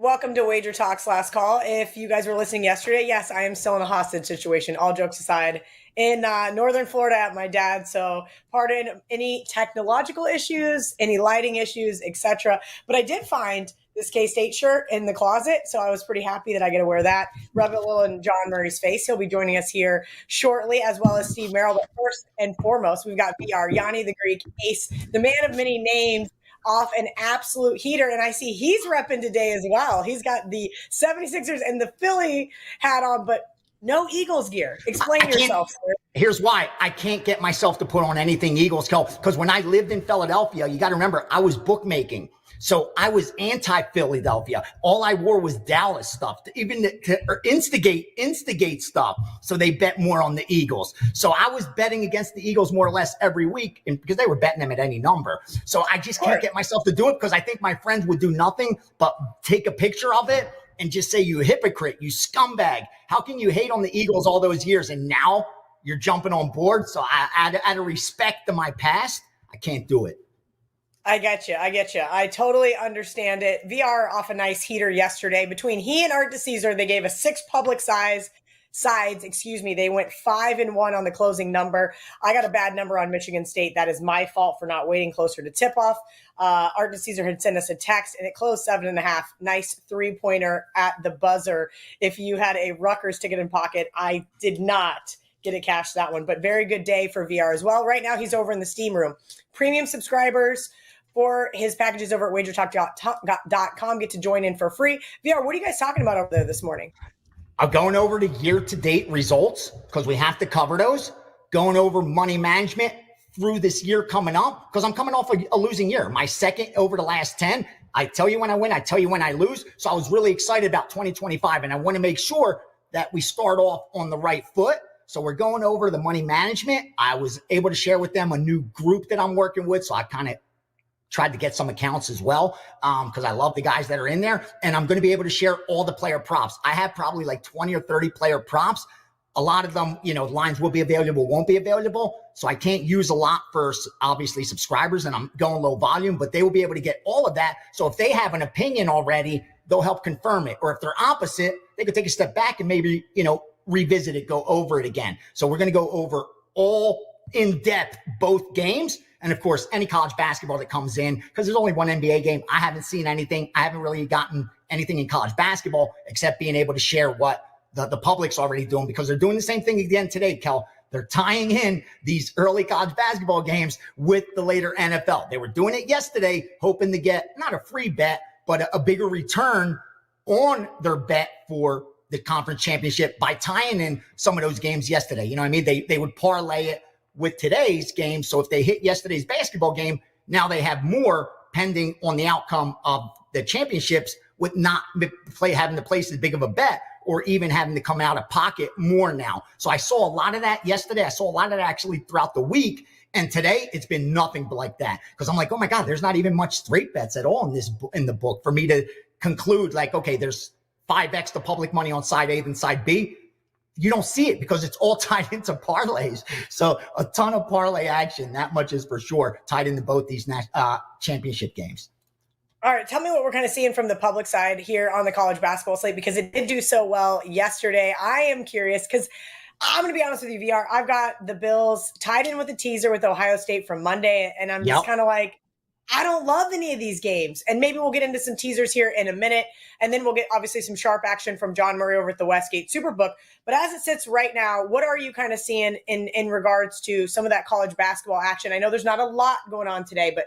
Welcome to Wager Talk's last call. If you guys were listening yesterday, yes, I am still in a hostage situation, all jokes aside, in northern Florida at my dad's. So pardon any technological issues, any lighting issues, etc. But I did find this K-State shirt in the closet, so I was pretty happy that I get to wear that. Merril and John Murray's face. He'll be joining us here shortly, as well as Steve Merrill. But first and foremost, we've got VR, Gianni the Greek, Ace, the man of many names, off an absolute heater. And I see he's repping today as well. He's got the 76ers and the Philly hat on, but no Eagles gear. Explain yourself, sir. Here's why. I can't get myself to put on anything Eagles, because when I lived in Philadelphia, you got to remember, I was bookmaking. So I was anti-Philadelphia. All I wore was Dallas stuff, even to instigate stuff. So they bet more on the Eagles. So I was betting against the Eagles more or less every week, because they were betting them at any number. So I just can't get myself to do it, because I think my friends would do nothing but take a picture of it and just say, you hypocrite, you scumbag. How can you hate on the Eagles all those years and now you're jumping on board? So out of respect to my past, I can't do it. I get you. I totally understand it. VR off a nice heater yesterday. Between he and Art DeCesar, they gave us 6 public sides. They went 5-1 on the closing number. I got a bad number on Michigan State. That is my fault for not waiting closer to tip off. Art DeCesar had sent us a text and it closed 7.5. Nice 3-pointer at the buzzer. If you had a Rutgers ticket in pocket, I did not get it cashed that one, but very good day for VR as well. Right now he's over in the steam room. Premium subscribers for his packages over at WagerTalk.com get to join in for free. VR, what are you guys talking about over there this morning? I'm going over the year-to-date results, because we have to cover those. Going over money management through this year coming up, because I'm coming off a losing year. My second over the last 10. I tell you when I win, I tell you when I lose. So I was really excited about 2025, and I want to make sure that we start off on the right foot. So we're going over the money management. I was able to share with them a new group that I'm working with, so I kind of tried to get some accounts as well, because I love the guys that are in there. And I'm going to be able to share all the player props. I have probably like 20 or 30 player props. A lot of them, lines will be available, won't be available. So I can't use a lot for, obviously, subscribers, and I'm going low volume, but they will be able to get all of that. So if they have an opinion already, they'll help confirm it. Or if they're opposite, they could take a step back and maybe, revisit it, go over it again. So we're going to go over all in depth, both games. And of course, any college basketball that comes in, because there's only one NBA game. I haven't seen anything. I haven't really gotten anything in college basketball except being able to share what the public's already doing, because they're doing the same thing again today, Kel. They're tying in these early college basketball games with the later NFL. They were doing it yesterday, hoping to get not a free bet, but a bigger return on their bet for the conference championship by tying in some of those games yesterday. You know what I mean? They would parlay it with today's game. So if they hit yesterday's basketball game, now they have more pending on the outcome of the championships, with not having to place as big of a bet, or even having to come out of pocket more now. So I saw a lot of that yesterday. I saw a lot of that actually throughout the week. And today it's been nothing but like that, because I'm like, oh my God, there's not even much straight bets at all in the book for me to conclude like, okay, there's 5x the public money on side A than side B. You don't see it because it's all tied into parlays. So a ton of parlay action, that much is for sure, tied into both these championship games. All right, tell me what we're kind of seeing from the public side here on the college basketball slate, because it did do so well yesterday. I am curious, because I'm going to be honest with you, VR. I've got the Bills tied in with the teaser with Ohio State from Monday, and I'm just kind of like, I don't love any of these games. And maybe we'll get into some teasers here in a minute. And then we'll get obviously some sharp action from John Murray over at the Westgate SuperBook. But as it sits right now, what are you kind of seeing in regards to some of that college basketball action? I know there's not a lot going on today, but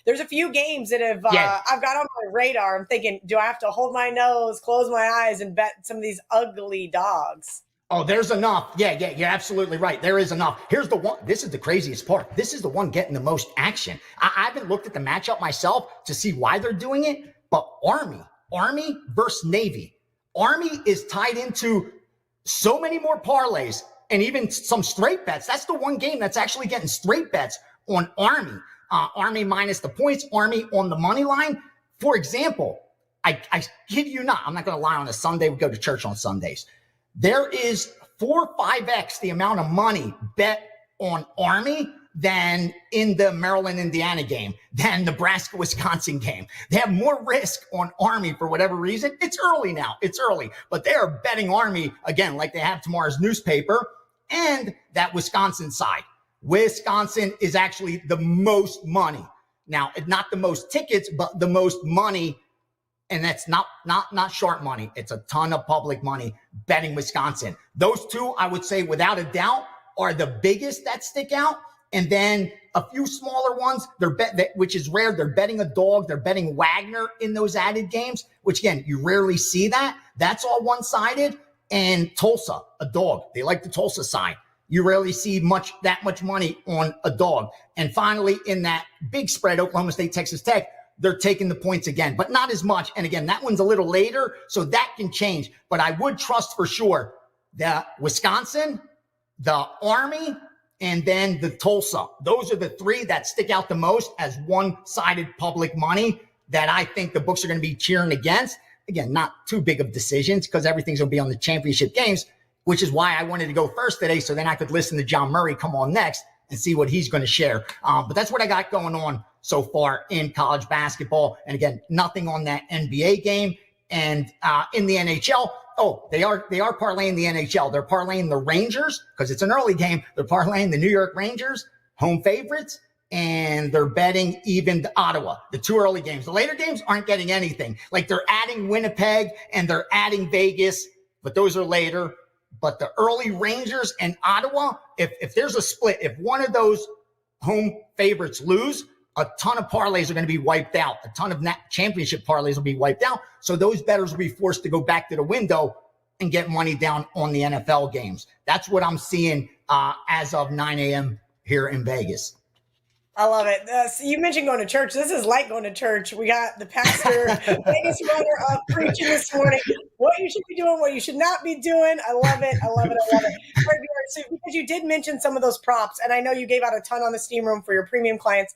there's a few games that have I've got on my radar. I'm thinking, do I have to hold my nose, close my eyes, and bet some of these ugly dogs? Oh, there's enough. Yeah, you're absolutely right. There is enough. Here's the one. This is the craziest part. This is the one getting the most action. I haven't looked at the matchup myself to see why they're doing it, but Army versus Navy. Army is tied into so many more parlays and even some straight bets. That's the one game that's actually getting straight bets on Army. Army minus the points, Army on the money line. For example, I kid you not, I'm not going to lie, on a Sunday, we go to church on Sundays. There is 4 or 5x the amount of money bet on Army than in the Maryland, Indiana game, than Nebraska, Wisconsin game. They have more risk on Army for whatever reason. It's early now. It's early. But they are betting Army, again, like they have tomorrow's newspaper, and that Wisconsin side. Wisconsin is actually the most money. Now, not the most tickets, but the most money. And that's not sharp money. It's a ton of public money betting Wisconsin. Those two, I would say, without a doubt, are the biggest that stick out. And then a few smaller ones, which is rare. They're betting a dog. They're betting Wagner in those added games, which, again, you rarely see that. That's all one-sided. And Tulsa, a dog. They like the Tulsa side. You rarely see that much money on a dog. And finally, in that big spread, Oklahoma State, Texas Tech, they're taking the points again, but not as much. And again, that one's a little later, so that can change. But I would trust for sure the Wisconsin, the Army, and then the Tulsa. Those are the three that stick out the most as one-sided public money that I think the books are going to be cheering against. Again, not too big of decisions because everything's going to be on the championship games, which is why I wanted to go first today, so then I could listen to John Murray come on next and see what he's going to share. But that's what I got going on so far in college basketball. And again, nothing on that NBA game. And in the NHL, they are parlaying the NHL. They're parlaying the Rangers because it's an early game. They're parlaying the New York Rangers, home favorites, and they're betting even the Ottawa, the two early games. The later games aren't getting anything. Like they're adding Winnipeg and they're adding Vegas, but those are later. But the early Rangers and Ottawa, if there's a split, if one of those home favorites lose, a ton of parlays are going to be wiped out. A ton of championship parlays will be wiped out. So those bettors will be forced to go back to the window and get money down on the NFL games. That's what I'm seeing as of 9 a.m. here in Vegas. I love it. So you mentioned going to church. This is like going to church. We got the pastor, Vegas runner up preaching this morning. What you should be doing, what you should not be doing. I love it. I love it. I love it. All right, so because you did mention some of those props, and I know you gave out a ton on the Steam Room for your premium clients.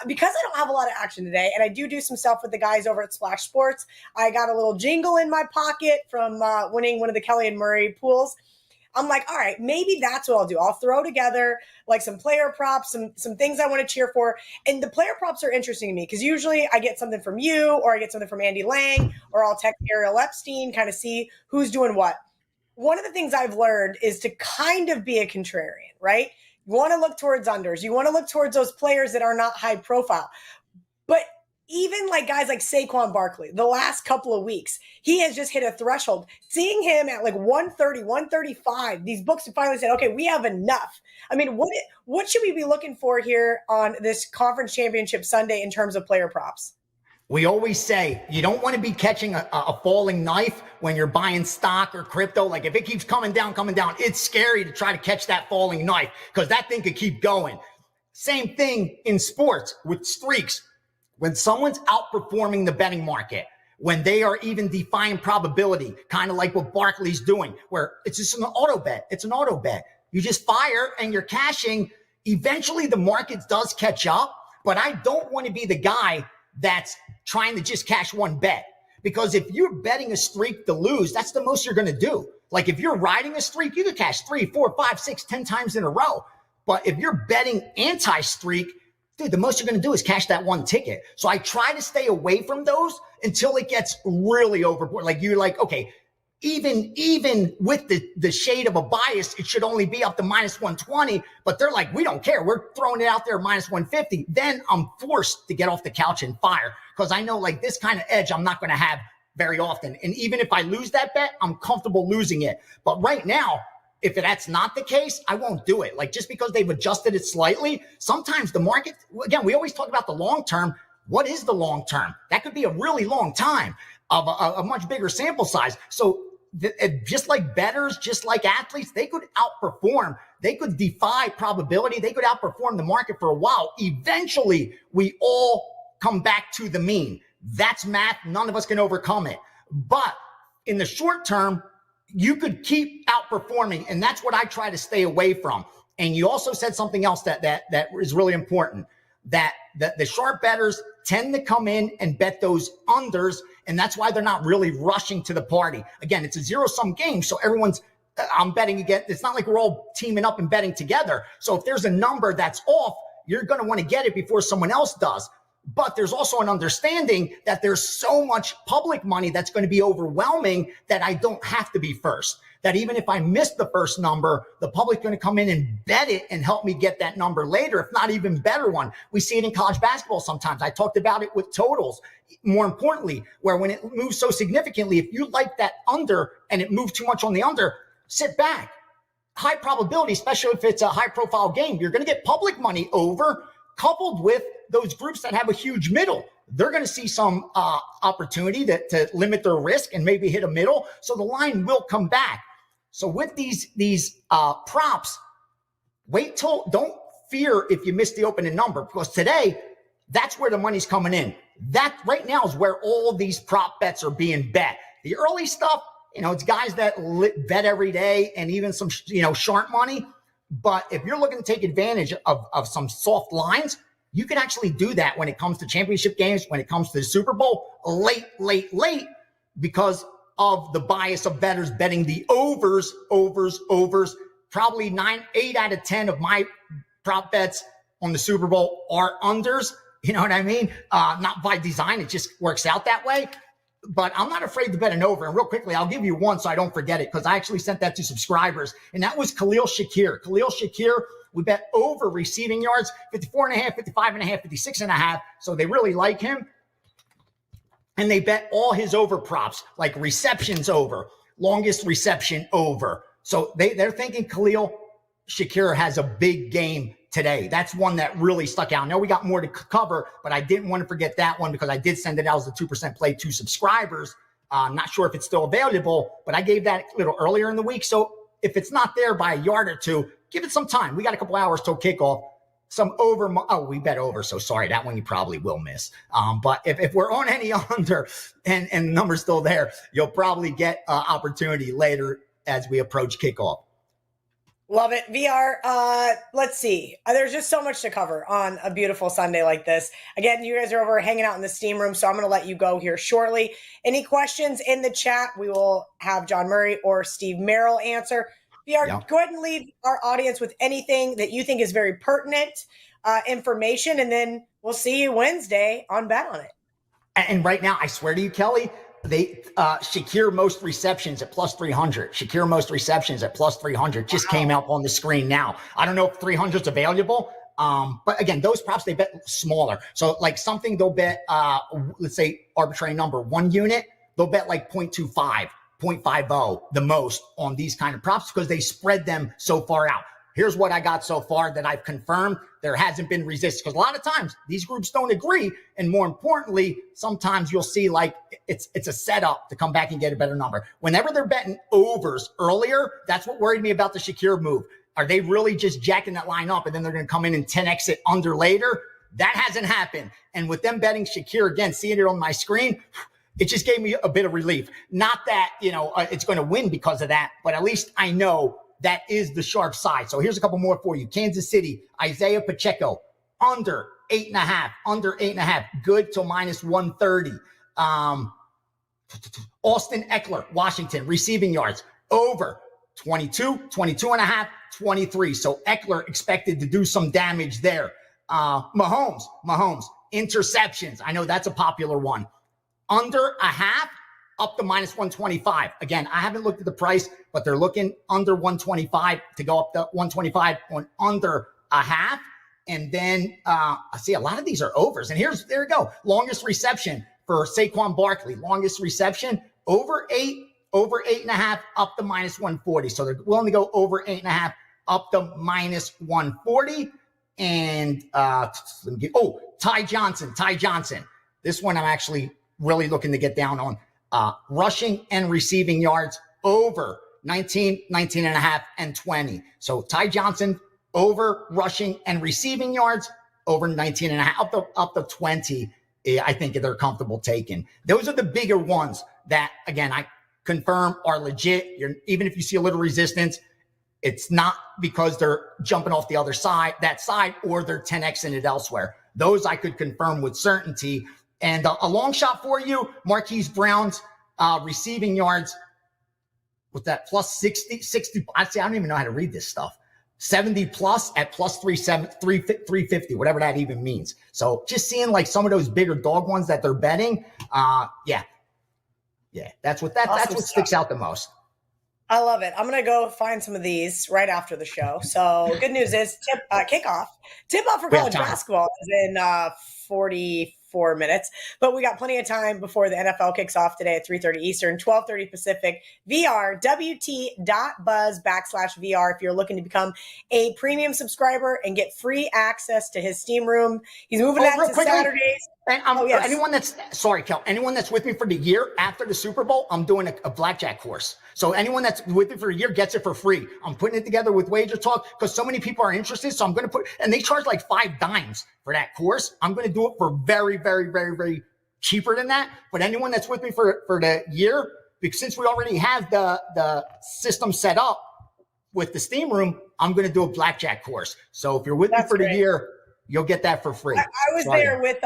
Because I don't have a lot of action today, and I do some stuff with the guys over at Splash Sports. I got a little jingle in my pocket from winning one of the Kelly and Murray pools. I'm like, all right, maybe that's what I'll do. I'll throw together like some player props, some things I want to cheer for. And the player props are interesting to me because usually I get something from you or I get something from Andy Lang or I'll text Ariel Epstein, kind of see who's doing what. One of the things I've learned is to kind of be a contrarian, right? You want to look towards unders. You want to look towards those players that are not high profile. But even like guys like Saquon Barkley, the last couple of weeks, he has just hit a threshold. Seeing him at like 130, 135, these books have finally said, okay, we have enough. I mean, what should we be looking for here on this conference championship Sunday in terms of player props? We always say you don't want to be catching a falling knife when you're buying stock or crypto. Like if it keeps coming down, it's scary to try to catch that falling knife because that thing could keep going. Same thing in sports with streaks. When someone's outperforming the betting market, when they are even defying probability, kind of like what Barkley's doing, where it's just an auto bet. It's an auto bet. You just fire and you're cashing. Eventually the market does catch up, but I don't want to be the guy that's trying to just cash one bet. Because if you're betting a streak to lose, that's the most you're going to do. Like if you're riding a streak, you could cash 3, 4, 5, 6, 10 times in a row. But if you're betting anti-streak, dude, the most you're going to do is cash that one ticket. So I try to stay away from those until it gets really overboard. Like you're like, okay, even with the shade of a bias, it should only be up to minus 120. But they're like, we don't care. We're throwing it out there minus 150. Then I'm forced to get off the couch and fire because I know like this kind of edge I'm not going to have very often. And even if I lose that bet, I'm comfortable losing it. But right now, if that's not the case, I won't do it. Like just because they've adjusted it slightly, sometimes the market, again, we always talk about the long term. What is the long term? That could be a really long time of a much bigger sample size. So just like bettors, just like athletes, they could outperform. They could defy probability. They could outperform the market for a while. Eventually, we all come back to the mean. That's math. None of us can overcome it. But in the short term, you could keep outperforming, and that's what I try to stay away from. And you also said something else that is really important, that the sharp bettors tend to come in and bet those unders, and that's why they're not really rushing to the party. Again, it's a zero-sum game, so everyone's I'm betting again. It's not like we're all teaming up and betting together. So if there's a number that's off, you're going to want to get it before someone else does. But there's also an understanding that there's so much public money that's going to be overwhelming that I don't have to be first. That even if I miss the first number, the public's going to come in and bet it and help me get that number later, if not even better one. We see it in college basketball sometimes. I talked about it with totals. More importantly, where when it moves so significantly, if you like that under and it moves too much on the under, sit back. High probability, especially if it's a high profile game, you're going to get public money over, coupled with those groups that have a huge middle. They're going to see some opportunity to limit their risk and maybe hit a middle. So the line will come back. So with these props, don't fear if you miss the opening number, because today, that's where the money's coming in. That right now is where all these prop bets are being bet. The early stuff, it's guys that bet every day and even some, sharp money. But if you're looking to take advantage of some soft lines, you can actually do that when it comes to championship games, when it comes to the Super Bowl, late, because of the bias of bettors betting the overs. Probably 8 out of 10 of my prop bets on the Super Bowl are unders. You know what I mean? Not by design. It just works out that way. But I'm not afraid to bet an over. And real quickly, I'll give you one so I don't forget it, because I actually sent that to subscribers. And that was Khalil Shakir. We bet over receiving yards, 54.5, 55.5, 56.5. So they really like him. And they bet all his over props, like receptions over, longest reception over. So they're thinking Khalil Shakir has a big game today. That's one that really stuck out. Now we got more to cover, but I didn't want to forget that one because I did send it out as a 2% play to subscribers. I'm not sure if it's still available, but I gave that a little earlier in the week. So if it's not there by a yard or two, give it some time. We got a couple hours till kickoff. Some over. Oh, we bet over. So sorry, that one you probably will miss. But if we're on any under and the number's still there, you'll probably get opportunity later as we approach kickoff. Love it. VR, let's see. There's just so much to cover on a beautiful Sunday like this. Again, you guys are over hanging out in the steam room, so I'm going to let you go here shortly. Any questions in the chat, we will have John Murray or Steve Merrill answer. VR, go ahead and leave our audience with anything that you think is very pertinent information, and then we'll see you Wednesday on Bet On It. And right now, I swear to you, Kelly, Shakir most receptions at plus 300. Shakir most receptions at plus 300 just came up on the screen now. I don't know if 300 is available. But again, those props, they bet smaller. So like something they'll bet, let's say arbitrary number, 1 unit, they'll bet like 0.25, 0.50 the most on these kind of props because they spread them so far out. Here's what I got so far that I've confirmed. There hasn't been resistance because a lot of times these groups don't agree. And more importantly, sometimes you'll see like it's a setup to come back and get a better number. Whenever they're betting overs earlier, that's what worried me about the Shakir move. Are they really just jacking that line up and then they're going to come in and 10x it under later? That hasn't happened. And with them betting Shakir again, seeing it on my screen, it just gave me a bit of relief. Not that, it's going to win because of that, but at least I know that is the sharp side. So here's a couple more for you. Kansas City, Isaiah Pacheco, under 8.5, good till minus 130. Austin Eckler, Washington, receiving yards, over 22.5, 23. So Eckler expected to do some damage there. Mahomes, interceptions. I know that's a popular one. Under a half, up to minus 125. Again, I haven't looked at the price, but they're looking under 125 to go up to 125 on under a half. And then I see a lot of these are overs. And there we go. Longest reception for Saquon Barkley. Longest reception, over 8.5, up to minus 140. So they're willing to go over 8.5, up to minus 140. And Ty Johnson. This one I'm actually really looking to get down on. Rushing and receiving yards over 19.5, and 20. So Ty Johnson over rushing and receiving yards over 19.5, up to 20. I think they're comfortable taking. Those are the bigger ones that, again, I confirm are legit. Even if you see a little resistance, it's not because they're jumping off the other side, or they're 10xing it elsewhere. Those I could confirm with certainty. And a long shot for you, Marquise Brown's receiving yards with that plus 60. Actually, I don't even know how to read this stuff. 70 plus at plus 350, whatever that even means. So just seeing like some of those bigger dog ones that they're betting. Yeah. That's what sticks out the most. I love it. I'm going to go find some of these right after the show. So good news is kickoff. Tip-off for college basketball is in 44 minutes. But we got plenty of time before the NFL kicks off today at 3:30 Eastern, 12:30 Pacific. VRWT.buzz/VR if you're looking to become a premium subscriber and get free access to his Steam room. He's moving that to Saturdays. And anyone that's with me for the year after the Super Bowl, I'm doing a blackjack course. So anyone that's with me for a year gets it for free. I'm putting it together with WagerTalk because so many people are interested. So I'm going to and they charge like $5 for that course. I'm going to do it for very, very, very, very cheaper than that. But anyone that's with me for the year, because since we already have the system set up with the Steam room, I'm going to do a blackjack course. So if you're with me for the year, you'll get that for free. I was there with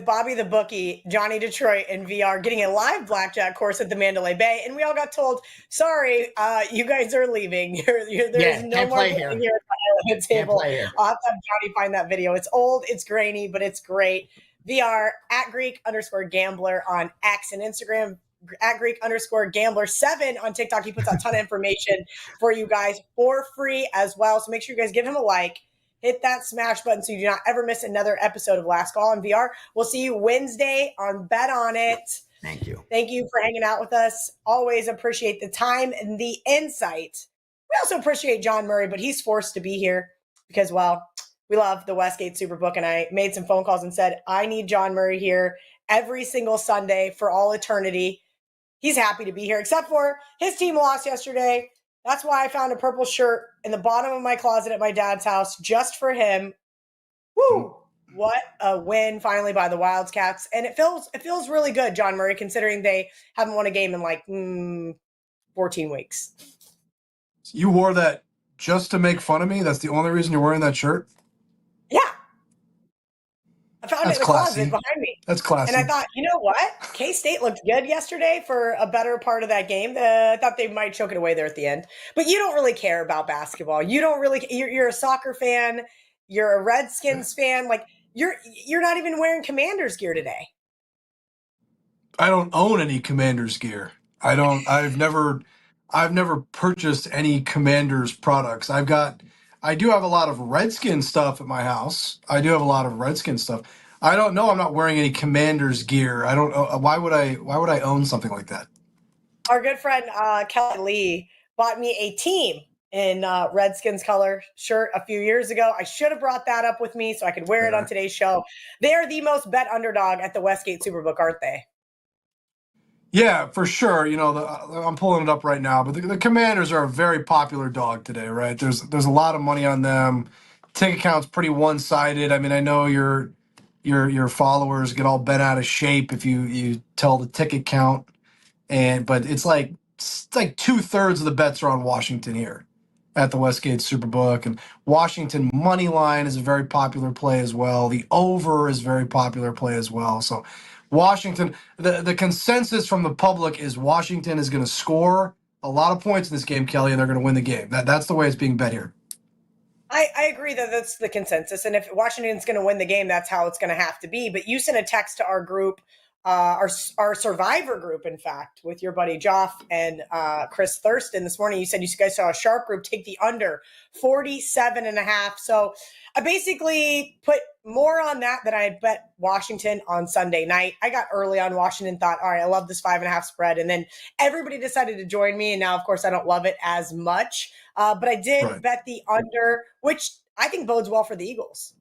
Bobby the bookie, Gianni Detroit, and VR getting a live blackjack course at the Mandalay Bay, and we all got told, "Sorry, you guys are leaving. There's no more here at the table." I'll have to have Johnny find that video. It's old, it's grainy, but it's great. VR at Greek_Gambler on X and Instagram. At Greek_Gambler7 on TikTok. He puts out a ton of information for you guys for free as well. So make sure you guys give him a like. Hit that smash button so you do not ever miss another episode of Last Call on VR. We'll see you Wednesday on Bet On It. Thank you. Thank you for hanging out with us. Always appreciate the time and the insight. We also appreciate John Murray, but he's forced to be here because, well, we love the Westgate SuperBook, and I made some phone calls and said, I need John Murray here every single Sunday for all eternity. He's happy to be here, except for his team lost yesterday. That's why I found a purple shirt in the bottom of my closet at my dad's house just for him. Woo! What a win finally by the Wildcats. And it feels really good, John Murray, considering they haven't won a game in like 14 weeks. You wore that just to make fun of me? That's the only reason you're wearing that shirt? Yeah. I found it in the closet behind me. That's classy. And I thought, you know what? K-State looked good yesterday for a better part of that game. I thought they might choke it away there at the end. But you don't really care about basketball. You don't really. You're a soccer fan. You're a Redskins fan. Like you're not even wearing Commanders gear today. I don't own any Commanders gear. I've never purchased any Commanders products. I do have a lot of Redskin stuff at my house. I don't know. I'm not wearing any Commanders gear. I don't know. Why would I own something like that? Our good friend Kelly Lee bought me a team in Redskins color shirt a few years ago. I should have brought that up with me so I could wear it on today's show. They are the most bet underdog at the Westgate SuperBook, aren't they? Yeah, for sure. You know, I'm pulling it up right now, but the Commanders are a very popular dog today, right? There's a lot of money on them. Ticket count's pretty one-sided. I mean, I know your followers get all bent out of shape if you tell the ticket count, but it's like 2/3 of the bets are on Washington here at the Westgate SuperBook, and Washington money line is a very popular play as well. The over is a very popular play as well. So Washington, the consensus from the public is Washington is going to score a lot of points in this game, Kelly, and they're going to win the game. That's the way it's being bet here. I agree that that's the consensus. And if Washington's going to win the game, that's how it's going to have to be. But you sent a text to our group, our survivor group, in fact, with your buddy Joff and Chris Thurston this morning. You said you guys saw a sharp group take the under 47.5. So I basically put more on that than I bet Washington on Sunday night. I got early on Washington, thought, all right, I love this 5.5 spread. And then everybody decided to join me. And now, of course, I don't love it as much. But I did bet the under, which I think bodes well for the Eagles.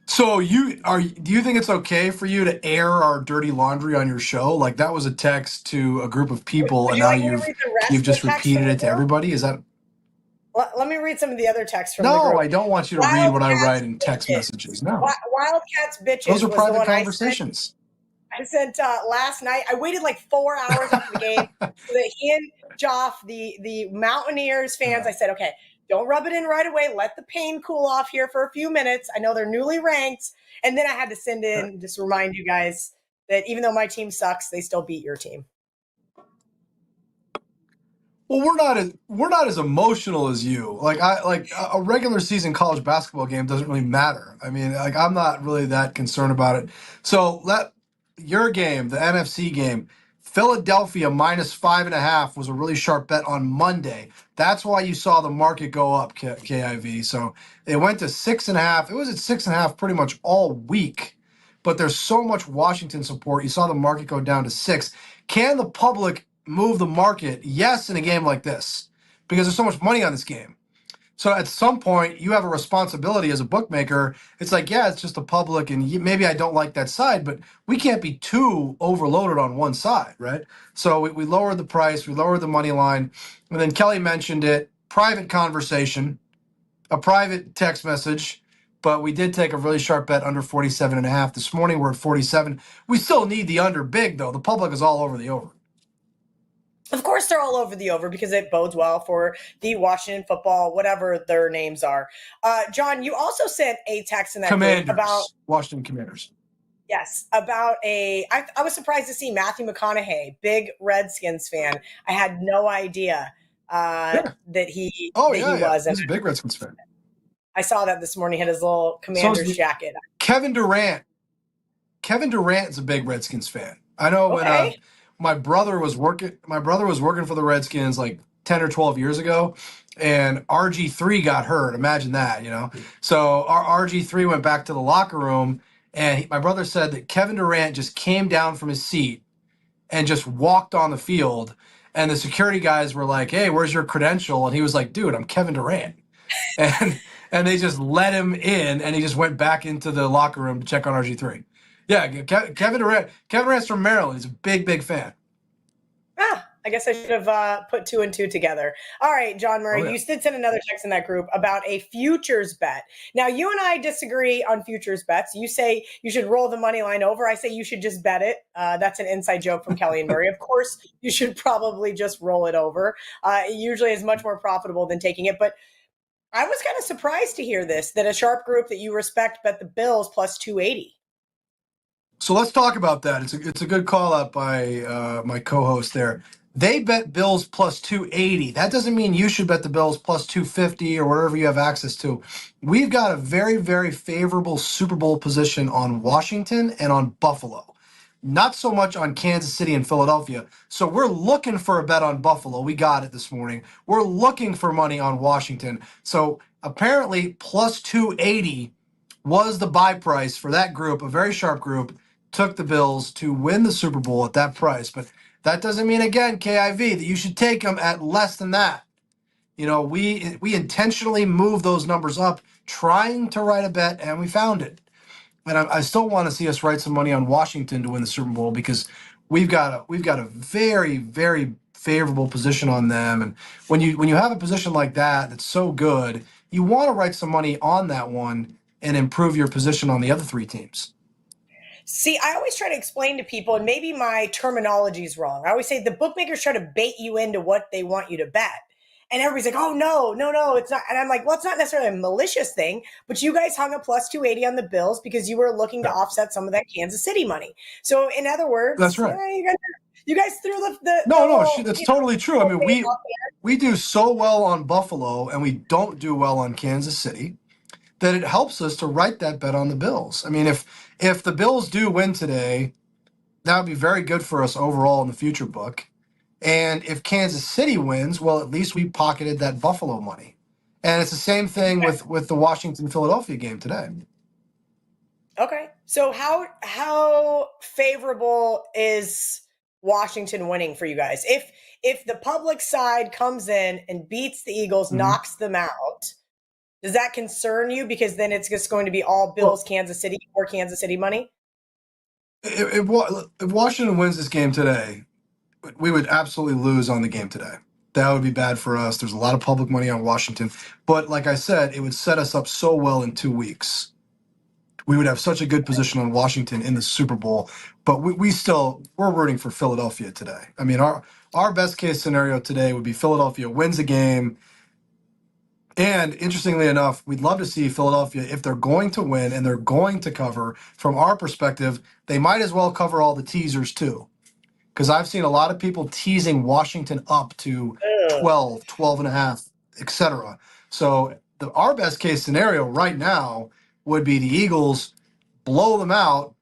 So do you think it's okay for you to air our dirty laundry on your show? Like that was a text to a group of people, and now you've just repeated it to everybody. Is that? Let me read some of the other texts from the group. No, I don't want you to read what I write in text messages. No. Wildcats bitches. Those are private conversations. I sent last night. I waited like 4 hours after the game so that he and Joff, the Mountaineers fans, I said, okay, don't rub it in right away. Let the pain cool off here for a few minutes. I know they're newly ranked. And then I had to send in, just to remind you guys that even though my team sucks, they still beat your team. Well, we're not as emotional as you. Like a regular season college basketball game doesn't really matter. I mean, like I'm not really that concerned about it. So let your game, the NFC game, Philadelphia -5.5 was a really sharp bet on Monday. That's why you saw the market go up, KIV. So it went to 6.5. It was at 6.5 pretty much all week. But there's so much Washington support. You saw the market go down to 6. Can the public move the market? Yes, in a game like this, because there's so much money on this game. So at some point, you have a responsibility as a bookmaker. It's like, yeah, it's just the public, and maybe I don't like that side, but we can't be too overloaded on one side, right? So we lowered the price, we lowered the money line, and then Kelly mentioned it, private conversation, a private text message, but we did take a really sharp bet under 47.5. This morning we're at 47. We still need the under big, though. The public is all over the over. Of course, they're all over the over because it bodes well for the Washington football, whatever their names are. John, you also sent a text in that group about Washington Commanders. Yes, about I was surprised to see Matthew McConaughey, big Redskins fan. I had no idea that he was. He's a big Redskins fan. I saw that this morning. He had his little Commanders jacket. Kevin Durant. Kevin Durant is a big Redskins fan. I know when my brother was working for the Redskins like 10 or 12 years ago, and RG3 got hurt. Imagine that, you know. So our RG3 went back to the locker room, and my brother said that Kevin Durant just came down from his seat and just walked on the field, and the security guys were like, "Hey, where's your credential?" And he was like, "Dude, I'm Kevin Durant." And they just let him in, and he just went back into the locker room to check on RG3. Yeah, Kevin Durant. Kevin Durant's from Merrill. He's a big fan. I guess I should have put 2 and 2 together. All right, John Murray, you did send another text in that group about a futures bet. Now, you and I disagree on futures bets. You say you should roll the money line over. I say you should just bet it. That's an inside joke from Kelly and Murray. Of course, you should probably just roll it over. It usually is much more profitable than taking it. But I was kind of surprised to hear this, that a sharp group that you respect bet the Bills plus 280. So let's talk about that. It's a good call out by my co-host there. They bet Bills plus 280. That doesn't mean you should bet the Bills plus 250 or whatever you have access to. We've got a very, very favorable Super Bowl position on Washington and on Buffalo. Not so much on Kansas City and Philadelphia. So we're looking for a bet on Buffalo. We got it this morning. We're looking for money on Washington. So apparently plus 280 was the buy price for that group, a very sharp group, took the Bills to win the Super Bowl at that price. But that doesn't mean, again, KIV, that you should take them at less than that. You know, we intentionally moved those numbers up, trying to write a bet, and we found it. And I still want to see us write some money on Washington to win the Super Bowl because we've got a very, very favorable position on them. And when you have a position like that that's so good, you want to write some money on that one and improve your position on the other 3 teams. See, I always try to explain to people, and maybe my terminology is wrong. I always say the bookmakers try to bait you into what they want you to bet. And everybody's like, oh, no, it's not. And I'm like, well, it's not necessarily a malicious thing, but you guys hung a plus 280 on the Bills because you were looking to offset some of that Kansas City money. So in other words, that's right. You guys threw the No, that's totally true. I mean, we do so well on Buffalo and we don't do well on Kansas City that it helps us to write that bet on the Bills. I mean, if the Bills do win today, that would be very good for us overall in the future book. And if Kansas City wins, well, at least we pocketed that Buffalo money. And it's the same thing with the Washington-Philadelphia game today. Okay. So how favorable is Washington winning for you guys? If the public side comes in and beats the Eagles, knocks them out, does that concern you? Because then it's just going to be all Bills, Kansas City, or Kansas City money? If Washington wins this game today, we would absolutely lose on the game today. That would be bad for us. There's a lot of public money on Washington. But like I said, it would set us up so well in 2 weeks. We would have such a good position on Washington in the Super Bowl. But we're rooting for Philadelphia today. I mean, our best case scenario today would be Philadelphia wins the game. And interestingly enough, we'd love to see Philadelphia, if they're going to win and they're going to cover, from our perspective, they might as well cover all the teasers too. because I've seen a lot of people teasing Washington up to Ugh. 12, 12 and a half, etc. So our best case scenario right now would be the Eagles blow them out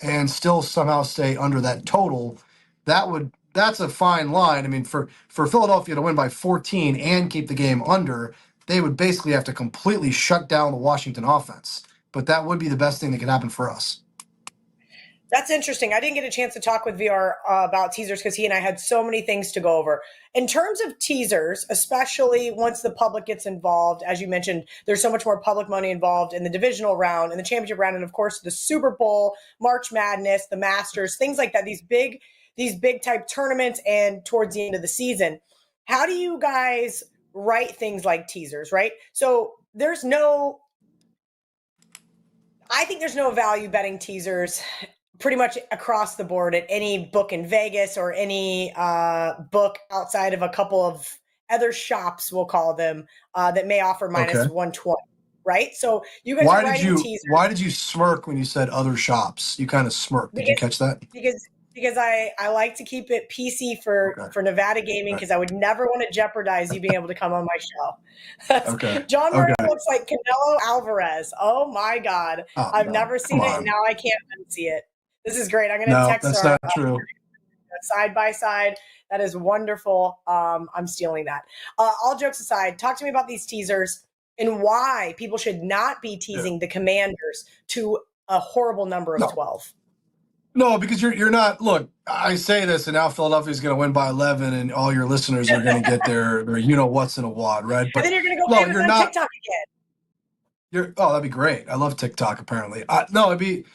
and still somehow stay under that total. That's a fine line. I mean, for Philadelphia to win by 14 and keep the game under, they would basically have to completely shut down the Washington offense. But that would be the best thing that could happen for us. That's interesting. I didn't get a chance to talk with VR about teasers because he and I had so many things to go over. In terms of teasers, especially once the public gets involved, as you mentioned, there's so much more public money involved in the divisional round and the championship round, and of course the Super Bowl, March Madness, the Masters, things like that. These big type tournaments, and towards the end of the season. How do you guys write things like teasers? Right. So I think there's no value betting teasers pretty much across the board at any book in Vegas or any book outside of a couple of other shops, we'll call them, that may offer minus 120, right? So you guys are writing teasers. Why did you smirk when you said other shops? You kind of smirked. Did you catch that? Because I like to keep it PC for Nevada gaming, because I would never want to jeopardize you being able to come on my show. Okay. John Murray looks like Canelo Alvarez. Oh my God. I've never seen it, and now I can't unsee it. This is great. I'm going to text that's our not true. Side by side. That is wonderful. I'm stealing that. All jokes aside, talk to me about these teasers and why people should not be teasing the Commanders to a horrible number of 12. No, because you're not. Look, I say this, and now Philadelphia's going to win by 11, and all your listeners are going to get their what's in a wad, right? But and then you're going to go famous on TikTok again. That'd be great. I love TikTok. Apparently, no, it'd be.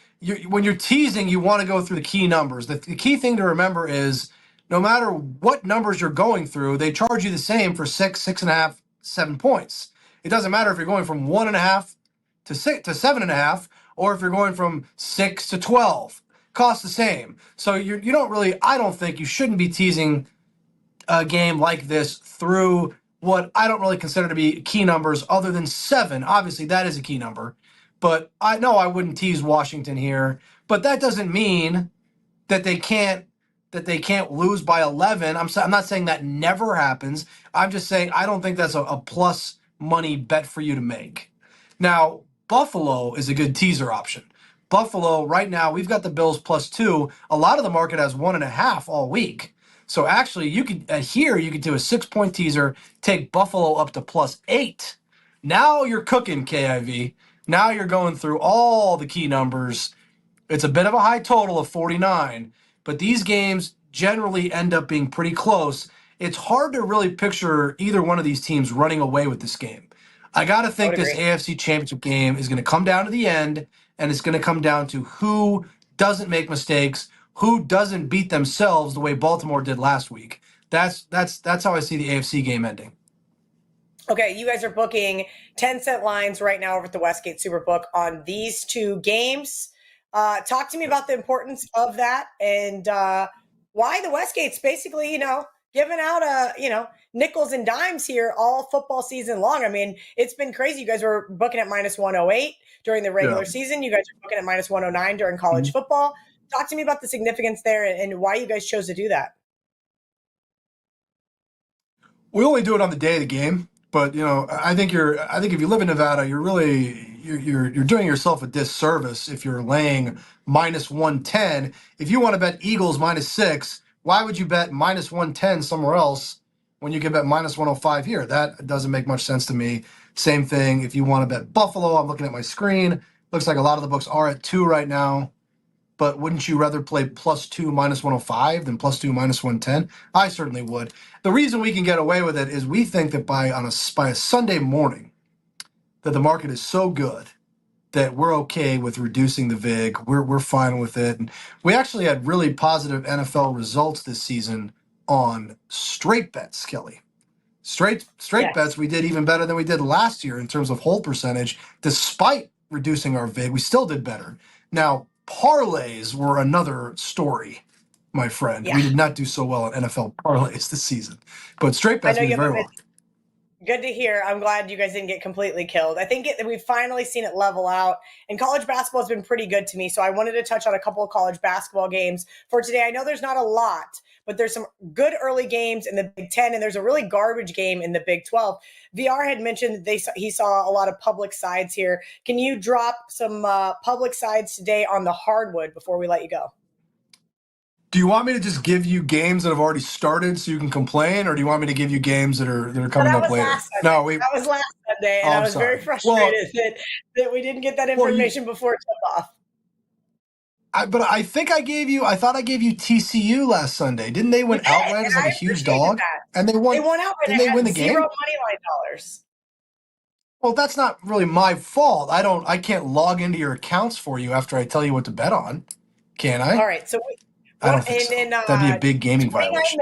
When you're teasing, you want to go through the key numbers. The key thing to remember is no matter what numbers you're going through, they charge you the same for 6, 6.5, 7 points. It doesn't matter if you're going from 1.5 to 7.5, or if you're going from 6 to 12. Costs the same. So you don't really. I don't think you shouldn't be teasing a game like this through what I don't really consider to be key numbers, other than 7. Obviously, that is a key number. But I know I wouldn't tease Washington here. But that doesn't mean that they can't lose by 11. I'm not saying that never happens. I'm just saying I don't think that's a plus money bet for you to make. Now, Buffalo is a good teaser option. Buffalo, right now, we've got the Bills +2. A lot of the market has 1.5 all week. So actually, you could you could do a 6-point teaser, take Buffalo up to +8. Now you're cooking, KIV. Now you're going through all the key numbers. It's a bit of a high total of 49, but these games generally end up being pretty close. It's hard to really picture either one of these teams running away with this game. I got to think this AFC Championship game is going to come down to the end, and it's going to come down to who doesn't make mistakes, who doesn't beat themselves the way Baltimore did last week. That's how I see the AFC game ending. Okay, you guys are booking 10-cent lines right now over at the Westgate SuperBook on these two games. Talk to me about the importance of that and why the Westgate's basically, giving out nickels and dimes here all football season long. I mean, it's been crazy. You guys were booking at -108 during the regular season. You guys are booking at -109 during college football. Talk to me about the significance there and why you guys chose to do that. We only do it on the day of the game. But I think if you live in Nevada, you're doing yourself a disservice if you're laying -110. If you want to bet Eagles -6, why would you bet -110 somewhere else when you can bet -105 here? That doesn't make much sense to me. Same thing if you want to bet Buffalo. I'm looking at my screen. Looks like a lot of the books are at 2 right now. But wouldn't you rather play +2 -105 than +2 -110? I certainly would. The reason we can get away with it is we think that by a Sunday morning that the market is so good that we're okay with reducing the VIG. We're fine with it. And we actually had really positive NFL results this season on straight bets, Kelly. Straight bets, we did even better than we did last year in terms of hold percentage. Despite reducing our VIG, we still did better. Now, parlays were another story, my friend. We did not do so well in NFL parlays this season, but straight bets we did very well. Good to hear. I'm glad you guys didn't get completely killed. I think we've finally seen it level out, and college basketball has been pretty good to me. So I wanted to touch on a couple of college basketball games for today. I know there's not a lot, but there's some good early games in the Big Ten, and there's a really garbage game in the Big 12. VR had mentioned that he saw a lot of public sides here. Can you drop some public sides today on the hardwood before we let you go? Do you want me to just give you games that have already started so you can complain, or do you want me to give you games that are coming up later? No, that was last Sunday, and I was very frustrated that we didn't get that information before tip-off. But I think I thought I gave you TCU last Sunday. Didn't they win outright as like a huge dog? And they won outright. Didn't they win the game? $0 money line dollars. Well, that's not really my fault. I can't log into your accounts for you after I tell you what to bet on. Can I? All right, so I don't think so. That'd be a big gaming violation.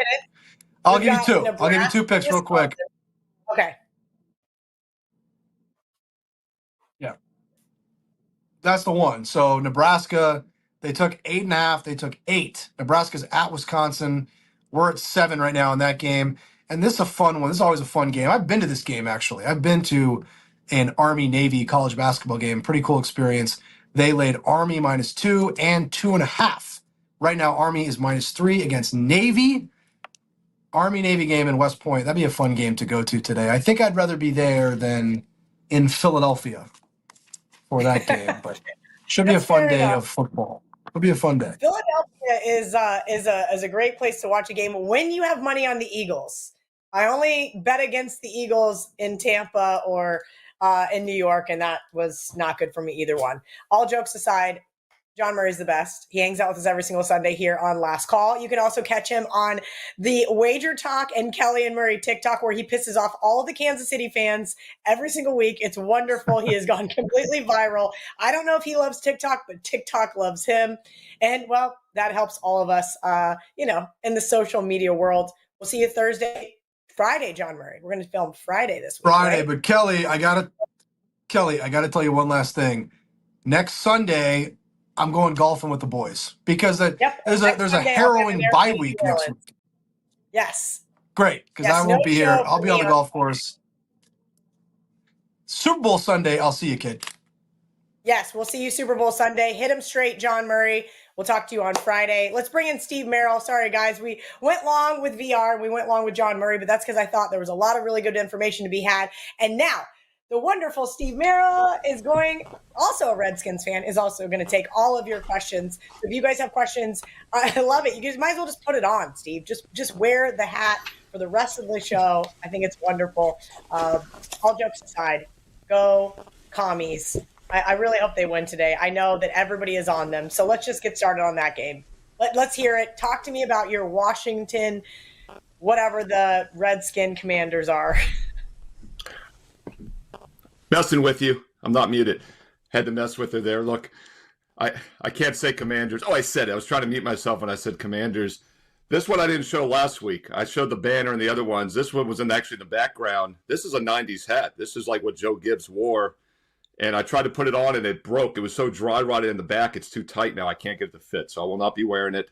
I'll give you two. I'll give you two picks real quick. Okay. Yeah. That's the one. So Nebraska, they took 8.5. They took 8. Nebraska's at Wisconsin. We're at 7 right now in that game. And this is a fun one. This is always a fun game. I've been to this game, actually. I've been to an Army-Navy college basketball game. Pretty cool experience. They laid Army -2 and 2.5. Right now, Army is -3 against Navy. Army-Navy game in West Point. That'd be a fun game to go to today. I think I'd rather be there than in Philadelphia for that game. But should be a fun day of football. It'll be a fun day. Philadelphia is a great place to watch a game when you have money on the Eagles. I only bet against the Eagles in Tampa or in New York, and that was not good for me either one. All jokes aside, John Murray's the best. He hangs out with us every single Sunday here on Last Call. You can also catch him on the WagerTalk and Kelly and Murray TikTok, where he pisses off all of the Kansas City fans every single week. It's wonderful. He has gone completely viral. I don't know if he loves TikTok, but TikTok loves him. And, well, that helps all of us, in the social media world. We'll see you Friday, John Murray. We're going to film Friday this week. Friday, right? But Kelly, I got to tell you one last thing. Next Sunday, I'm going golfing with the boys because there's a harrowing bye week next week. Yes. Great, because I won't be here. I'll be on the golf course. Super Bowl Sunday, I'll see you, kid. Yes, we'll see you Super Bowl Sunday. Hit him straight, John Murray. We'll talk to you on Friday. Let's bring in Steve Merrill. Sorry, guys. We went long with VR. We went long with John Murray, but that's because I thought there was a lot of really good information to be had. And now, the wonderful Steve Merrill is also a Redskins fan, is also going to take all of your questions. So if you guys have questions, I love it. You guys might as well just put it on, Steve. Just wear the hat for the rest of the show. I think it's wonderful. All jokes aside, go Commies. I really hope they win today. I know that everybody is on them. So let's just get started on that game. Let's hear it. Talk to me about your Washington, whatever the Redskin Commanders are. Messing with you. I'm not muted. Had to mess with her there. Look, I can't say Commanders. Oh, I said it. I was trying to mute myself when I said Commanders. This one I didn't show last week. I showed the banner and the other ones. This one was actually in the background. This is a 90s hat. This is like what Joe Gibbs wore. And I tried to put it on and it broke. It was so dry rotted in the back. It's too tight now. I can't get it to fit. So I will not be wearing it.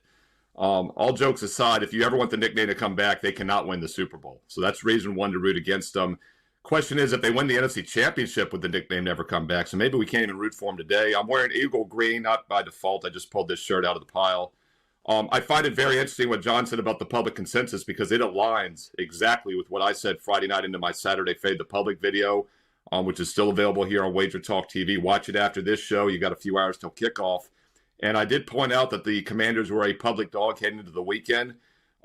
All jokes aside, if you ever want the nickname to come back, they cannot win the Super Bowl. So that's reason one to root against them. Question is, if they win the NFC Championship, would the nickname never come back? So maybe we can't even root for them today. I'm wearing Eagle Green, not by default. I just pulled this shirt out of the pile. I find it very interesting what John said about the public consensus because it aligns exactly with what I said Friday night into my Saturday Fade the Public video, which is still available here on WagerTalk TV. Watch it after this show. You got a few hours till kickoff. And I did point out that the Commanders were a public dog heading into the weekend.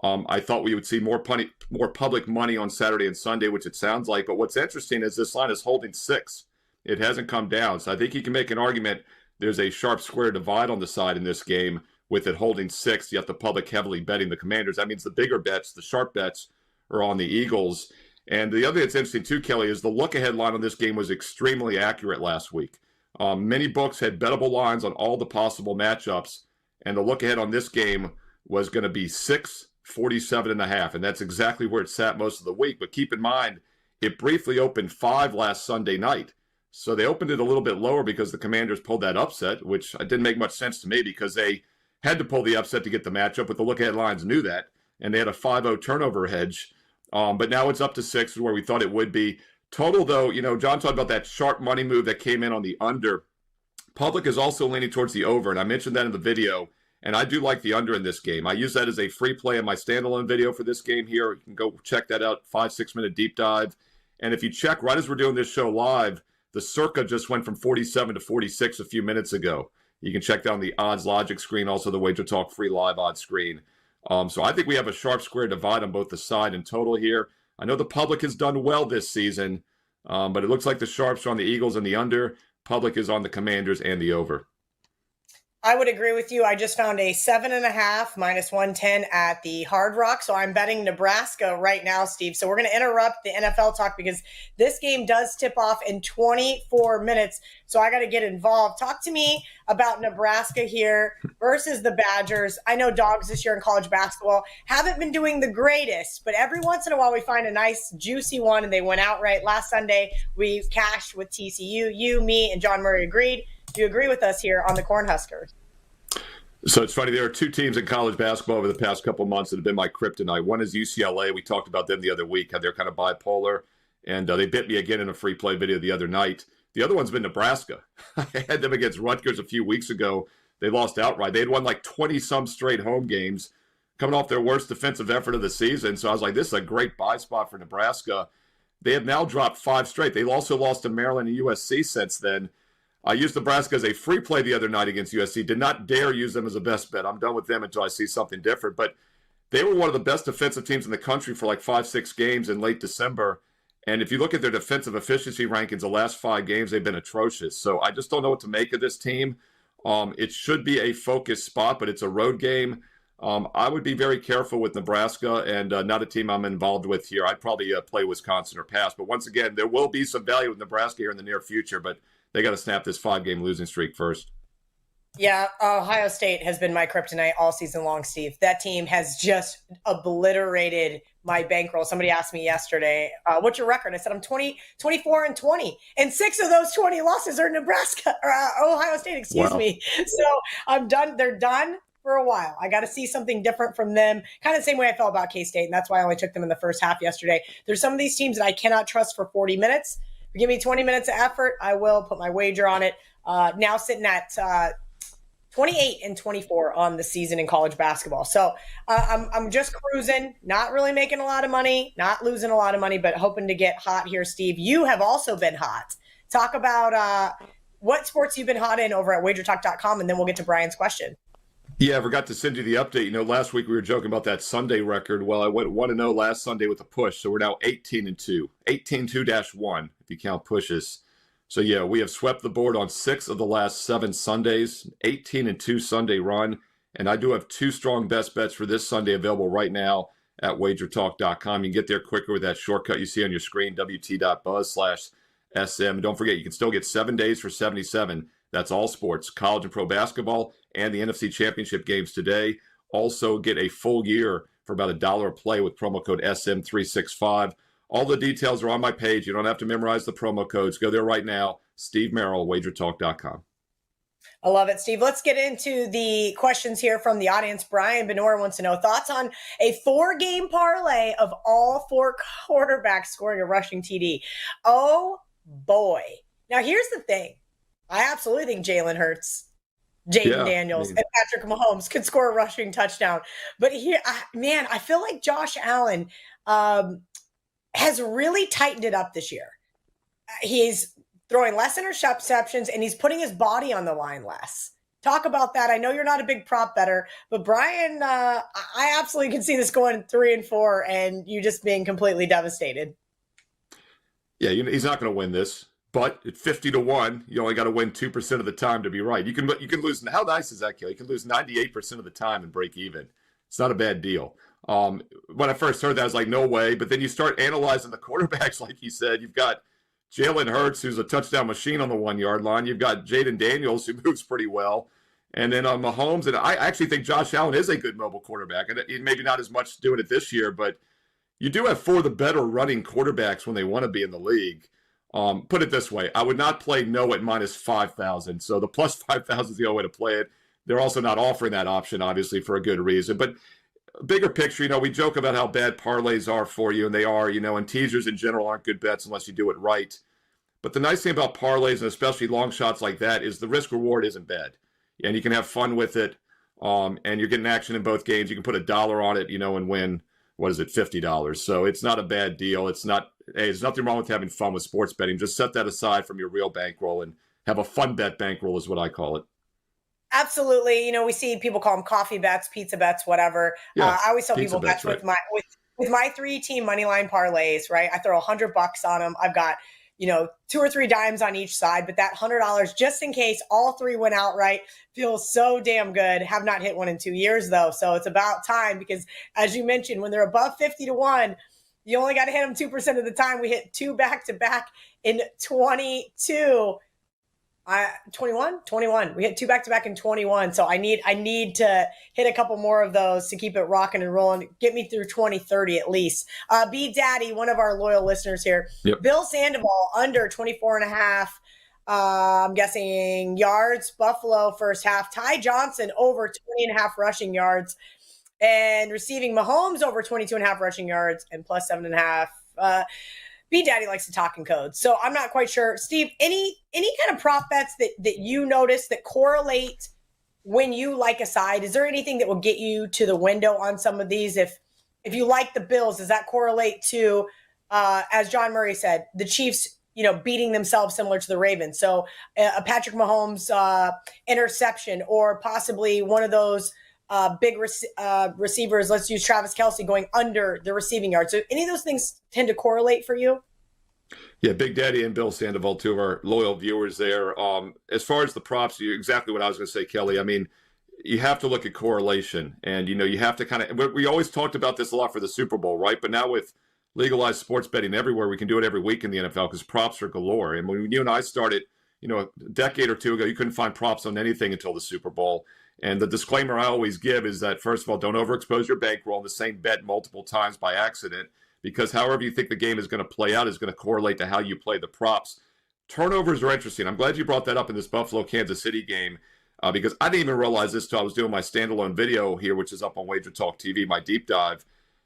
I thought we would see more public money on Saturday and Sunday, which it sounds like. But what's interesting is this line is holding 6. It hasn't come down. So I think you can make an argument there's a sharp square divide on the side in this game with it holding 6, yet the public heavily betting the Commanders. That means the bigger bets, the sharp bets, are on the Eagles. And the other thing that's interesting too, Kelly, is the look-ahead line on this game was extremely accurate last week. Many books had bettable lines on all the possible matchups, and the look-ahead on this game was going to be 647.5, and that's exactly where it sat most of the week. But keep in mind, it briefly opened 5 last Sunday night. So they opened it a little bit lower because the Commanders pulled that upset, which didn't make much sense to me because they had to pull the upset to get the matchup, but the look-ahead lines knew that, and they had a 5-0 turnover hedge. But now it's up to 6, where we thought it would be. Total, though, John talked about that sharp money move that came in on the under. Public is also leaning towards the over, and I mentioned that in the video, and I do like the under in this game. I use that as a free play in my standalone video for this game here. You can go check that out, 5-6 minute deep dive. And if you check right as we're doing this show live, the circa just went from 47 to 46 a few minutes ago. You can check that on the odds logic screen, also the WagerTalk free live odds screen. So I think we have a sharp square divide on both the side and total here. I know the public has done well this season, but it looks like the sharps are on the Eagles and the under. Public is on the Commanders and the over. I would agree with you. I just found a 7.5 minus 110 at the Hard Rock. So I'm betting Nebraska right now, Steve. So we're going to interrupt the NFL talk because this game does tip off in 24 minutes. So I got to get involved. Talk to me about Nebraska here versus the Badgers. I know dogs this year in college basketball haven't been doing the greatest, but every once in a while we find a nice juicy one, and they went outright. Last Sunday, we cashed with TCU. You, me, and John Murray agreed. Do you agree with us here on the Cornhuskers? So it's funny, there are two teams in college basketball over the past couple months that have been my kryptonite. One is UCLA. We talked about them the other week, how they're kind of bipolar, and they bit me again in a free play video the other night. The other one's been Nebraska. I had them against Rutgers a few weeks ago. They lost outright. They had won like 20-some straight home games, coming off their worst defensive effort of the season. So I was like, this is a great buy spot for Nebraska. They have now dropped 5 straight. They've also lost to Merrill and USC since then. I used Nebraska as a free play the other night against USC. Did not dare use them as a best bet. I'm done with them until I see something different. But they were one of the best defensive teams in the country for like 5-6 games in late December. And if you look at their defensive efficiency rankings, the last 5 games, they've been atrocious. So I just don't know what to make of this team. It should be a focused spot, but it's a road game. I would be very careful with Nebraska, and not a team I'm involved with here. I'd probably play Wisconsin or pass. But once again, there will be some value with Nebraska here in the near future, but they got to snap this 5-game losing streak first. Yeah, Ohio State has been my kryptonite all season long, Steve. That team has just obliterated my bankroll. Somebody asked me yesterday, what's your record? I said, I'm 24-20. And 6 of those 20 losses are Nebraska, or Ohio State, excuse me. So I'm done. They're done for a while. I got to see something different from them. Kind of the same way I felt about K-State, and that's why I only took them in the first half yesterday. There's some of these teams that I cannot trust for 40 minutes. If you give me 20 minutes of effort, I will put my wager on it. Now sitting at 28-24 on the season in college basketball. So I'm just cruising, not really making a lot of money, not losing a lot of money, but hoping to get hot here, Steve. You have also been hot. Talk about what sports you've been hot in over at WagerTalk.com, and then we'll get to Brian's question. Yeah, I forgot to send you the update. Last week we were joking about that Sunday record. Well, I went 1-0 last Sunday with a push, so we're now 18-2, 18-2-1 if you count pushes. So yeah, we have swept the board on 6 of the last 7 Sundays, 18-2 Sunday run, and I do have 2 strong best bets for this Sunday available right now at WagerTalk.com. You can get there quicker with that shortcut you see on your screen, wt.buzz/SM. Don't forget, you can still get 7 days for $77. That's all sports, college and pro basketball, and the NFC Championship games today. Also get a full year for about $1 a play with promo code SM365. All the details are on my page. You don't have to memorize the promo codes. Go there right now. Steve Merrill, WagerTalk.com. I love it, Steve. Let's get into the questions here from the audience. Brian Benor wants to know thoughts on a 4-game parlay of all 4 quarterbacks scoring a rushing TD. Oh, boy. Now, here's the thing. I absolutely think Jalen Hurts, Jaden Daniels, and Patrick Mahomes could score a rushing touchdown. But here, I feel like Josh Allen has really tightened it up this year. He's throwing less interceptions, and he's putting his body on the line less. Talk about that. I know you're not a big prop bettor, but Brian, I absolutely can see this going 3-4 and you just being completely devastated. Yeah, he's not going to win this. But at 50-1, you only got to win 2% of the time to be right. You can lose. How nice is that, Kelly? You can lose 98% of the time and break even. It's not a bad deal. When I first heard that, I was like, no way. But then you start analyzing the quarterbacks, like you said. You've got Jalen Hurts, who's a touchdown machine on the 1-yard line. You've got Jaden Daniels, who moves pretty well. And then Mahomes. And I actually think Josh Allen is a good mobile quarterback. And maybe not as much doing it this year, but you do have 4 of the better running quarterbacks when they want to be in the league. Put it this way, I would not play no at minus 5,000. So the plus 5,000 is the only way to play it. They're also not offering that option, obviously, for a good reason. But bigger picture, we joke about how bad parlays are for you, and they are, and teasers in general aren't good bets unless you do it right. But the nice thing about parlays, and especially long shots like that, is the risk reward isn't bad. And you can have fun with it, and you're getting action in both games. You can put $1 on it, and win, $50. So it's not a bad deal. It's not, hey, there's nothing wrong with having fun with sports betting. Just set that aside from your real bankroll and have a fun bet bankroll is what I call it. Absolutely. We see people call them coffee bets, pizza bets, whatever. Yeah, I always tell people that's right. with my 3-team money line parlays, right? I throw $100 on them. I've got, 2 or 3 dimes on each side, but that $100 just in case all 3 went outright feels so damn good. Have not hit one in 2 years though. So it's about time because as you mentioned, when they're above 50-1, you only got to hit them 2% of the time. We hit 2 back-to-back in 22. 21. We hit 2 back-to-back in 21. So I need to hit a couple more of those to keep it rocking and rolling. Get me through 2030 at least. B Daddy, one of our loyal listeners here. Yep. Bill Sandoval under 24.5. I'm guessing yards. Buffalo first half. Ty Johnson over 20.5 rushing yards, and receiving Mahomes over 22.5 rushing yards and plus 7.5. B Daddy likes to talk in codes, so I'm not quite sure. Steve, any kind of prop bets that you notice that correlate when you like a side? Is there anything that will get you to the window on some of these? If you like the Bills, does that correlate to, as John Murray said, the Chiefs, beating themselves similar to the Ravens? So a Patrick Mahomes interception, or possibly one of those big receivers, let's use Travis Kelce, going under the receiving yard. So any of those things tend to correlate for you? Yeah, Big Daddy and Bill Sandoval, 2 of our loyal viewers there. As far as the props, you're exactly what I was going to say, Kelly. I mean, you have to look at correlation, and, you have to kind of – we always talked about this a lot for the Super Bowl, right? But now with legalized sports betting everywhere, we can do it every week in the NFL because props are galore. And when you and I started, a decade or 2 ago, you couldn't find props on anything until the Super Bowl. And the disclaimer I always give is that, first of all, don't overexpose your bankroll in the same bet multiple times by accident, because however you think the game is going to play out is going to correlate to how you play the props. Turnovers are interesting. I'm glad you brought that up in this Buffalo-Kansas City game, because I didn't even realize this until I was doing my standalone video here, which is up on WagerTalk TV, my deep dive.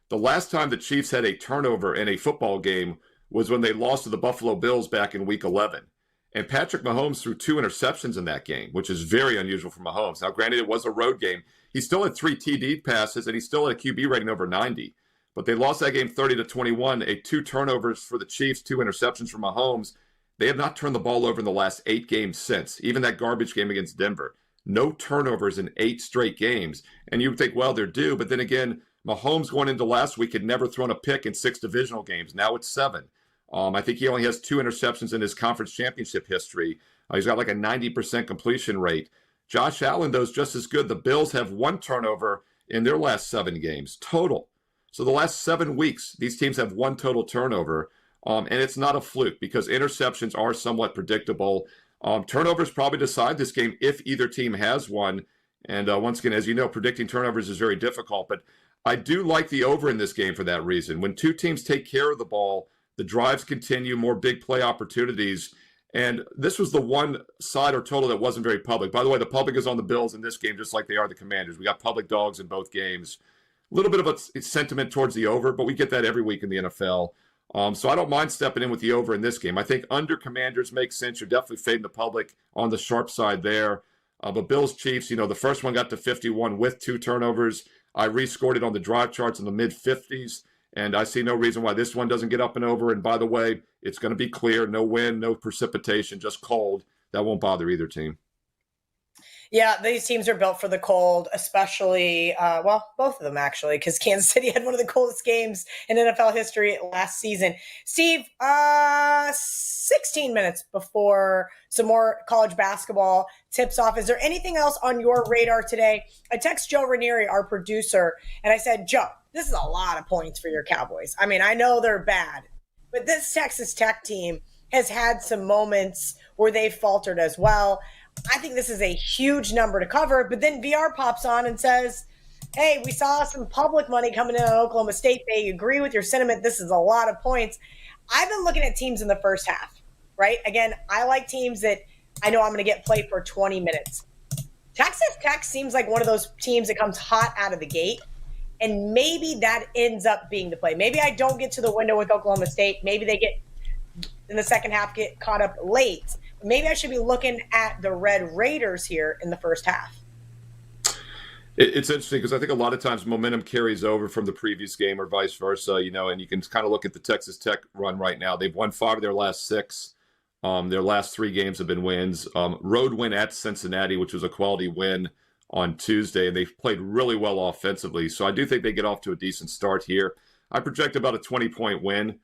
The last time the Chiefs had a turnover in a football game was when they lost to the Buffalo Bills back in Week 11. And Patrick Mahomes threw 2 interceptions in that game, which is very unusual for Mahomes. Now, granted, it was a road game. He still had 3 TD passes, and he still had a QB rating over 90. But they lost that game 30-21, 2 turnovers for the Chiefs, 2 interceptions for Mahomes. They have not turned the ball over in the last 8 games since, even that garbage game against Denver. No turnovers in 8 straight games. And you would think, well, they're due. But then again, Mahomes going into last week had never thrown a pick in 6 divisional games. Now it's 7. I think he only has 2 interceptions in his conference championship history. He's got like a 90% completion rate. Josh Allen, though, is just as good. The Bills have 1 turnover in their last 7 games total. So the last 7 weeks, these teams have 1 total turnover. And it's not a fluke because interceptions are somewhat predictable. Turnovers probably decide this game if either team has one. And once again, as you know, predicting turnovers is very difficult. But I do like the over in this game for that reason. When 2 teams take care of the ball, the drives continue, more big play opportunities. And this was the one side or total that wasn't very public. By the way, the public is on the Bills in this game, just like they are the Commanders. We got public dogs in both games. A little bit of a sentiment towards the over, but we get that every week in the NFL. So I don't mind stepping in with the over in this game. I think under Commanders makes sense. You're definitely fading the public on the sharp side there. But Bills Chiefs, the first one got to 51 with 2 turnovers. I rescored it on the drive charts in the mid-50s. And I see no reason why this one doesn't get up and over. And by the way, it's going to be clear. No wind, no precipitation, just cold. That won't bother either team. Yeah, these teams are built for the cold, especially, both of them actually, because Kansas City had one of the coldest games in NFL history last season. Steve, 16 minutes before some more college basketball tips off. Is there anything else on your radar today? I text Joe Ranieri, our producer, and I said, Joe, this is a lot of points for your Cowboys. I mean, I know they're bad, but this Texas Tech team has had some moments where they've faltered as well. I think this is a huge number to cover, but then VR pops on and says, hey, we saw some public money coming in on Oklahoma State. They agree with your sentiment. This is a lot of points. I've been looking at teams in the first half, right? Again, I like teams that I know I'm going to get played for 20 minutes. Texas Tech seems like one of those teams that comes hot out of the gate. And maybe that ends up being the play. Maybe I don't get to the window with Oklahoma State. Maybe they get in the second half, get caught up late. Maybe I should be looking at the Red Raiders here in the first half. It's interesting because I think a lot of times momentum carries over from the previous game or vice versa, and you can kind of look at the Texas Tech run right now. They've won 5 of their last 6. Their last 3 games have been wins. Road win at Cincinnati, which was a quality win on Tuesday, and they've played really well offensively. So I do think they get off to a decent start here. I project about a 20-point win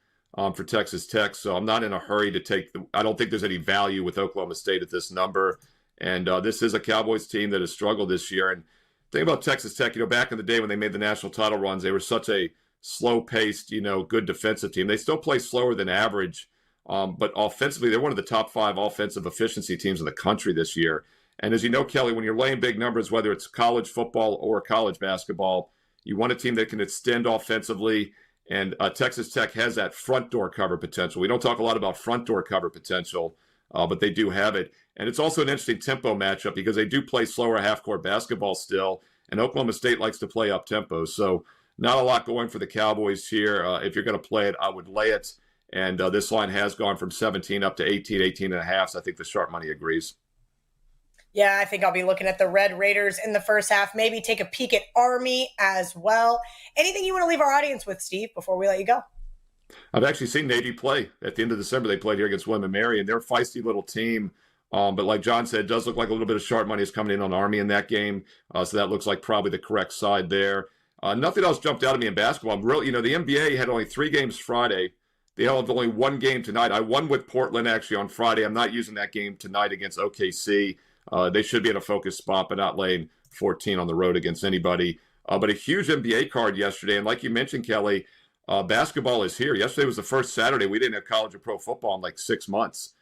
for Texas Tech, so I'm not in a hurry to take I don't think there's any value with Oklahoma State at this number. And this is a Cowboys team that has struggled this year. And the thing about Texas Tech, back in the day when they made the national title runs, they were such a slow-paced, good defensive team. They still play slower than average, but offensively, they're one of the top 5 offensive efficiency teams in the country this year. And as you know, Kelly, when you're laying big numbers, whether it's college football or college basketball, you want a team that can extend offensively. And Texas Tech has that front door cover potential. We don't talk a lot about front door cover potential, but they do have it. And it's also an interesting tempo matchup because they do play slower half-court basketball still, and Oklahoma State likes to play up-tempo. So not a lot going for the Cowboys here. If you're going to play it, I would lay it. And this line has gone from 17 up to 18 and a half. So I think the sharp money agrees. Yeah, I think I'll be looking at the Red Raiders in the first half. Maybe take a peek at Army as well. Anything you want to leave our audience with, Steve, before we let you go? I've actually seen Navy play. At the end of December, they played here against William & Mary, and they're a feisty little team. But like John said, it does look like a little bit of sharp money is coming in on Army in that game. So that looks like probably the correct side there. Nothing else jumped out at me in basketball. Really, the NBA had only 3 games Friday. They have only 1 game tonight. I won with Portland actually on Friday. I'm not using that game tonight against OKC. They should be in a focused spot, but not laying 14 on the road against anybody. But a huge NBA card yesterday. And like you mentioned, Kelly, basketball is here. Yesterday was the first Saturday. We didn't have college or pro football in like 6 months.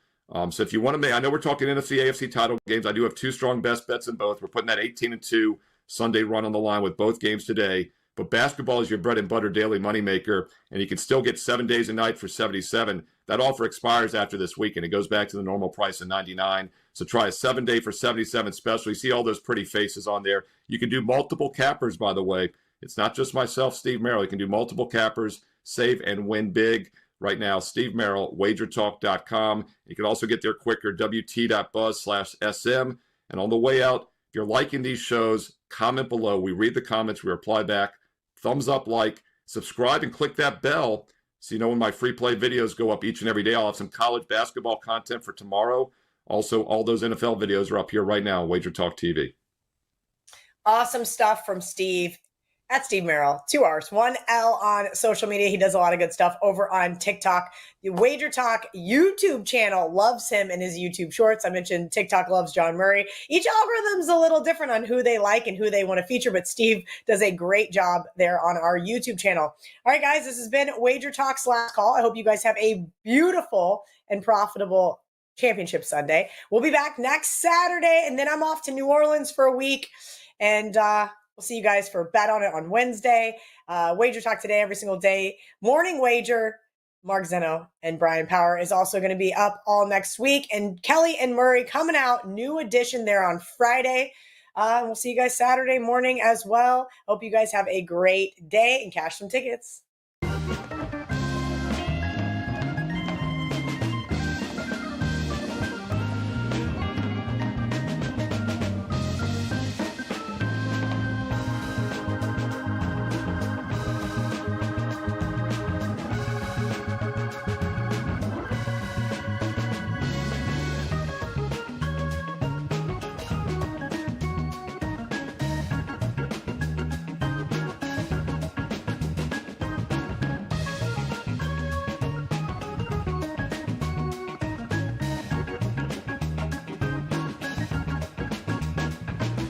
So if you want to make, I know we're talking NFC, AFC title games. I do have 2 strong best bets in both. We're putting that 18-2 Sunday run on the line with both games today. But basketball is your bread and butter daily moneymaker, and you can still get 7 days a night for $77. That offer expires after this weekend. It goes back to the normal price of $99. So try a 7-day for $77 special. You see all those pretty faces on there. You can do multiple cappers, by the way. It's not just myself, Steve Merrill. You can do multiple cappers, save and win big. Right now, Steve Merrill, WagerTalk.com. You can also get there quicker, wt.buzz/SM. And on the way out, if you're liking these shows, comment below. We read the comments. We reply back. Thumbs up, like, subscribe, and click that bell so you know when my free play videos go up each and every day. I'll have some college basketball content for tomorrow. Also, all those NFL videos are up here right now on WagerTalk TV. Awesome stuff from Steve. At Steve Merrill, 2 R's, 1 L on social media. He does a lot of good stuff over on TikTok. The WagerTalk YouTube channel loves him and his YouTube shorts. I mentioned TikTok loves John Murray. Each algorithm's a little different on who they like and who they want to feature, but Steve does a great job there on our YouTube channel. All right, guys, this has been WagerTalk's last call. I hope you guys have a beautiful and profitable championship Sunday. We'll be back next Saturday, and then I'm off to New Orleans for a week. And we'll see you guys for Bet On It on Wednesday. Wager Talk today, every single day. Morning Wager, Mark Zeno and Brian Power is also going to be up all next week. And Kelly and Murray coming out, new edition there on Friday. We'll see you guys Saturday morning as well. Hope you guys have a great day and cash some tickets.